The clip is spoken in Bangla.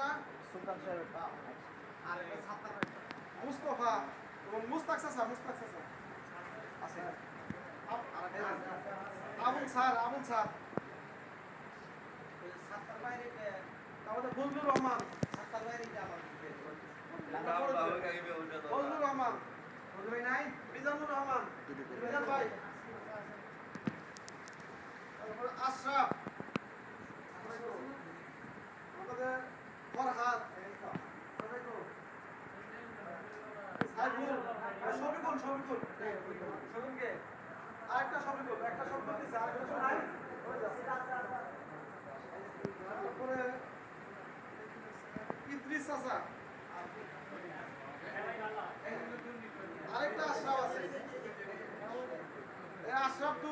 না সুলতান সাহেব আর এটা সাত্তার মুস্তফা এবং মুস্তাক চাচা আছে আবুল স্যার সাত্তার বাইরে আমাদের ফজলুর রহমান সাত্তার বাইরে ফজলুর রহমান ফজলুর নাই মিজানুর রহমান মিজান ভাই তারপর আশরাফ আমাদের ফরহাদ শফিকুলকে আরেকটা শফিকুল একটা শফিকুল দিচ্ছে আরেকটা তারপরে ইদ্রিস চাচা আরেকটা আশরাফ আছে আশরাফ 2